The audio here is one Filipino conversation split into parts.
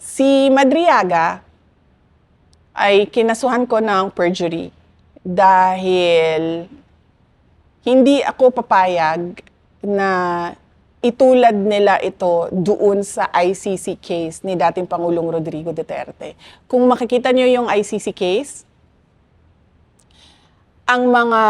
Si Madriaga ay kinasuhan ko ng perjury dahil hindi ako papayag na itulad nila ito doon sa ICC case ni dating Pangulong Rodrigo Duterte. Kung makikita niyo yung ICC case, ang mga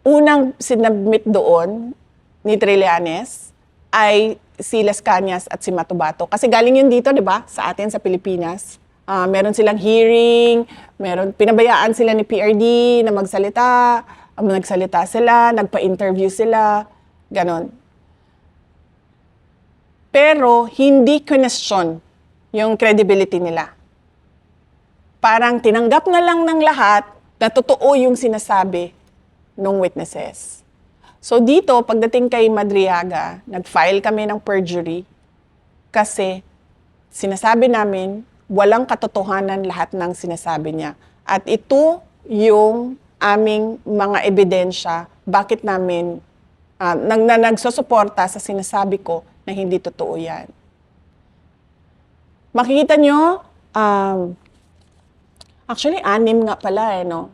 unang sinubmit doon ni Trillanes ay si Las Cañas at si Matubato. Kasi galing yun dito, di ba? Sa atin, sa Pilipinas. Meron silang hearing, pinabayaan sila ni PRD na magsalita, nagsalita sila, nagpa-interview sila, ganon. Pero hindi question yung credibility nila. Parang tinanggap na lang ng lahat na totoo yung sinasabi ng witnesses. So dito, pagdating kay Madriaga, nag-file kami ng perjury kasi sinasabi namin walang katotohanan lahat ng sinasabi niya. At ito yung aming mga ebidensya bakit namin nagsusuporta sa sinasabi ko na hindi totoo yan. Makikita nyo, actually 6 nga pala no?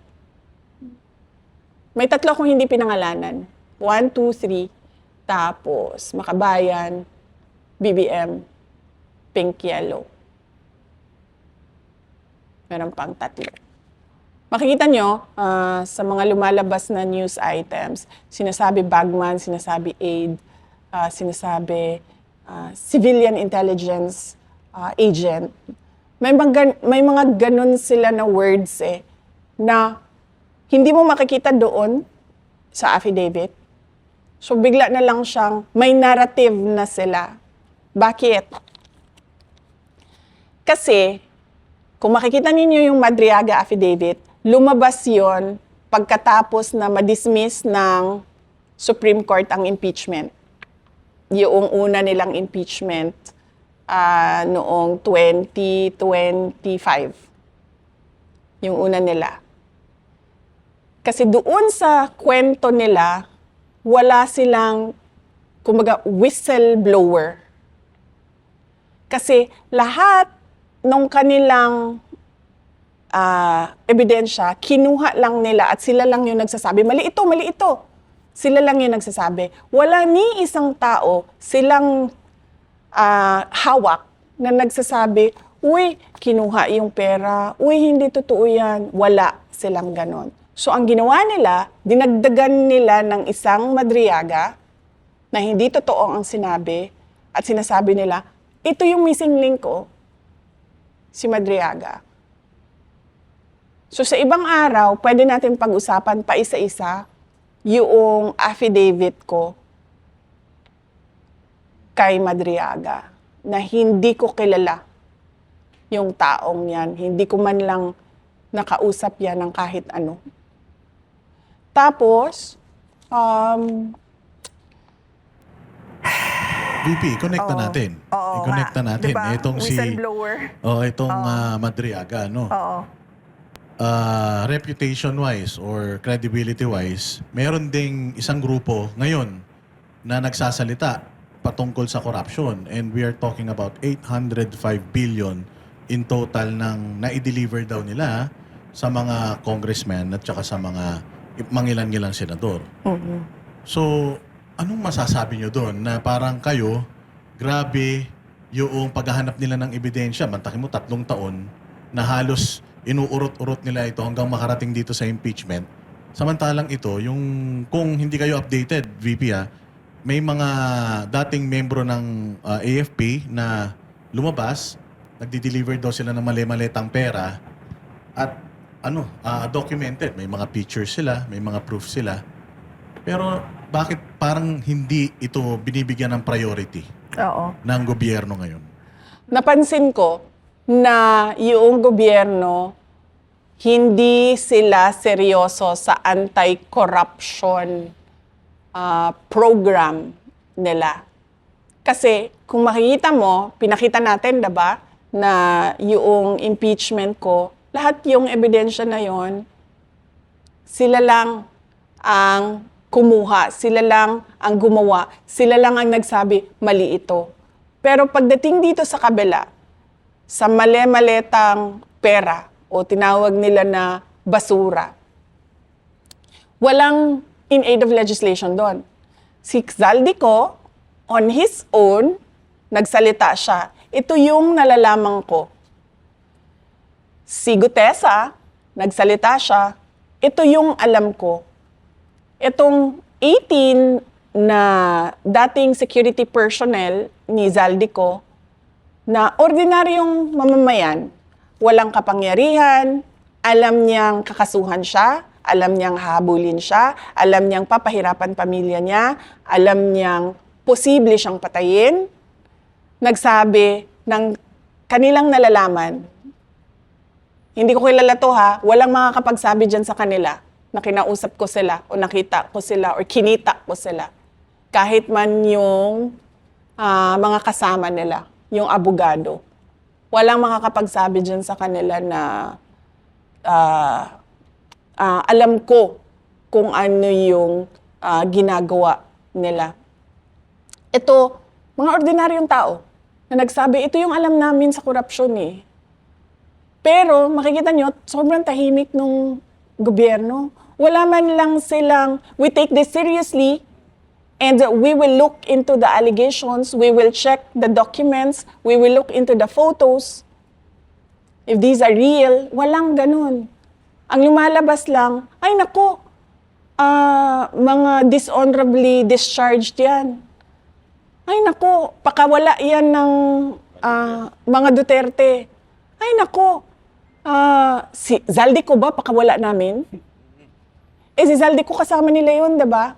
May 3 akong hindi pinangalanan. 1, 2, 3, tapos Makabayan, BBM, Pink Yellow. Meron pang 3. Makikita nyo, sa mga lumalabas na news items, sinasabi bagman, sinasabi aid, sinasabi civilian intelligence agent. May mga ganun sila na words na hindi mo makikita doon sa affidavit. So bigla na lang siyang may narrative na sila. Bakit? Kasi kung makikita ninyo yung Madriaga affidavit, lumabas yon pagkatapos na ma-dismiss ng Supreme Court ang impeachment. Yung una nilang impeachment noong 2025. Yung una nila. Kasi doon sa kwento nila, wala silang, kumbaga, whistleblower. Kasi lahat nung kanilang ebidensya, kinuha lang nila at sila lang yung nagsasabi, mali ito, mali ito. Sila lang yung nagsasabi. Wala ni isang tao silang hawak na nagsasabi, uy, kinuha yung pera, uy, hindi totoo yan. Wala silang ganon. So ang ginawa nila, dinagdagan nila ng isang Madriaga na hindi totoo ang sinabi at sinasabi nila, ito yung missing link ko, si Madriaga. So sa ibang araw, pwede natin pag-usapan pa isa-isa yung affidavit ko kay Madriaga na hindi ko kilala yung taong yan. Hindi ko man lang nakausap yan ng kahit ano. Tapos, VP, i-connect na natin. I-connect na natin. Diba? Itong Whistleblower. itong Madriaga, no? Oo. Reputation-wise or credibility-wise, meron ding isang grupo ngayon na nagsasalita patungkol sa corruption. And we are talking about 805 billion in total ng na-deliver daw nila sa mga congressmen at saka sa mga mangilan-ngilang senador. So, anong masasabi nyo doon na parang kayo, grabe yung paghahanap nila ng ebidensya, mantakin mo 3 taon, na halos inuurot-urot nila ito hanggang makarating dito sa impeachment. Samantalang ito, yung kung hindi kayo updated, VP may mga dating membro ng AFP na lumabas, nagdi-deliver daw sila ng mali-malitang pera at documented. May mga pictures sila, may mga proof sila. Pero bakit parang hindi ito binibigyan ng priority ng gobyerno ngayon? napansin ko na yung gobyerno hindi sila seryoso sa anti-corruption program nila. Kasi kung makikita mo, pinakita natin, diba, na yung impeachment ko, lahat yung ebidensya na yon, sila lang ang kumuha, sila lang ang gumawa, sila lang ang nagsabi, mali ito. Pero pagdating dito sa kabila, sa mali-maletang pera o tinawag nila na basura. Walang in aid of legislation doon. Si Zaldico, on his own, nagsalita siya. Ito yung nalalaman ko. Si Gutesa, nagsalita siya. Ito yung alam ko. Itong 18 na dating security personnel ni Zaldico na ordinaryong mamamayan, walang kapangyarihan, alam niyang kakasuhan siya, alam niyang habulin siya, alam niyang papahirapan pamilya niya, alam niyang posible siyang patayin, nagsabi ng kanilang nalalaman. Hindi ko kilala to ha, walang makakapagsabi dyan sa kanila na kinausap ko sila o nakita ko sila o kinita ko sila. Kahit man yung mga kasama nila, yung abogado. Walang makakapagsabi dyan sa kanila na alam ko kung ano yung ginagawa nila. Ito, mga ordinaryong tao na nagsabi, ito yung alam namin sa korupsyon eh. Pero makikita nyo, sobrang tahimik nung gobyerno. Wala man lang silang, we take this seriously and we will look into the allegations, we will check the documents, we will look into the photos. If these are real, walang ganun. Ang lumalabas lang, ay nako, mga dishonorably discharged yan. Ay nako, pakawala yan ng mga Duterte. Ay nako, si Zaldico ba pakawala namin? Si Zaldico kasama nila yun, diba?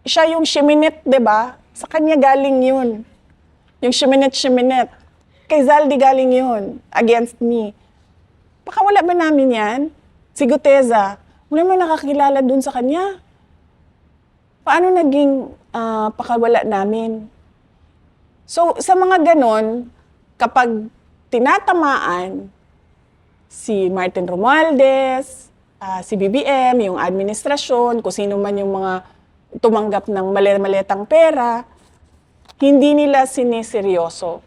Siya yung Shiminet, diba? Sa kanya galing yun. Yung Shiminet. Kay Zaldi galing yun, against me. Pakawala ba namin yan? Si Guteza, wala man nakakilala dun sa kanya. Paano naging pakawala namin? So, sa mga ganon, kapag tinatamaan si Martin Romualdez, si BBM, yung administrasyon, kung sino man yung mga tumanggap ng maletang pera, hindi nila siniseryoso.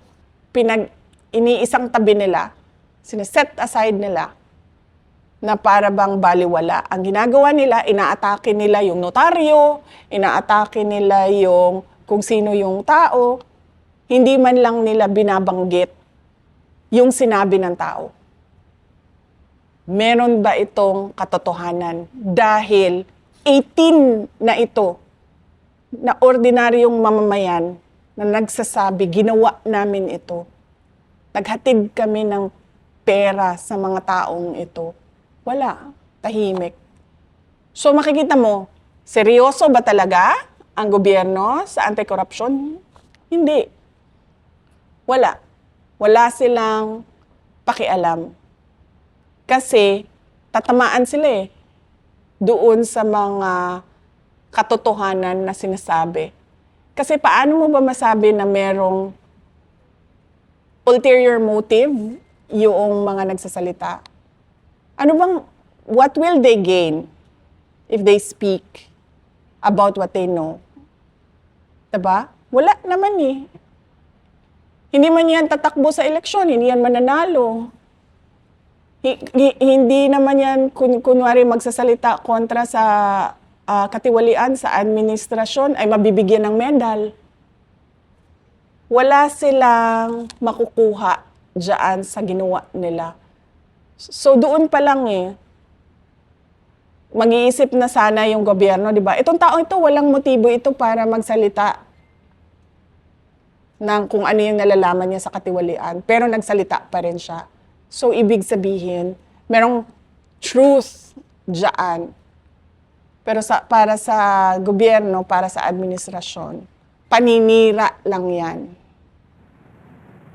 Iniisang tabi nila, sineset aside nila na para bang baliwala. Ang ginagawa nila, inaatake nila yung notaryo, inaatake nila yung kung sino yung tao, hindi man lang nila binabanggit yung sinabi ng tao. Meron ba itong katotohanan? Dahil 18 na ito, na ordinaryong mamamayan na nagsasabi, ginawa namin ito. Naghatid kami ng pera sa mga taong ito. Wala. Tahimik. So makikita mo, seryoso ba talaga ang gobyerno sa anti-corruption? Hindi. Wala. Wala silang pakialam. Kasi tatamaan sila doon sa mga katotohanan na sinasabi. Kasi paano mo ba masabi na merong ulterior motive yung mga nagsasalita? Ano bang, what will they gain if they speak about what they know? Diba? Wala naman eh. Hindi man yan tatakbo sa eleksyon, hindi yan mananalo. Hindi naman yan kunwari magsasalita kontra sa katiwalian sa administrasyon ay mabibigyan ng medal. Wala silang makukuha dyan sa ginawa nila. So doon pa lang mag-iisip na sana yung gobyerno, di ba? Itong tao ito, walang motibo ito para magsalita ng kung ano yung nalalaman niya sa katiwalian. Pero nagsalita pa rin siya. So, ibig sabihin, merong truth dyan. Pero para sa gobyerno, para sa administrasyon, paninira lang yan.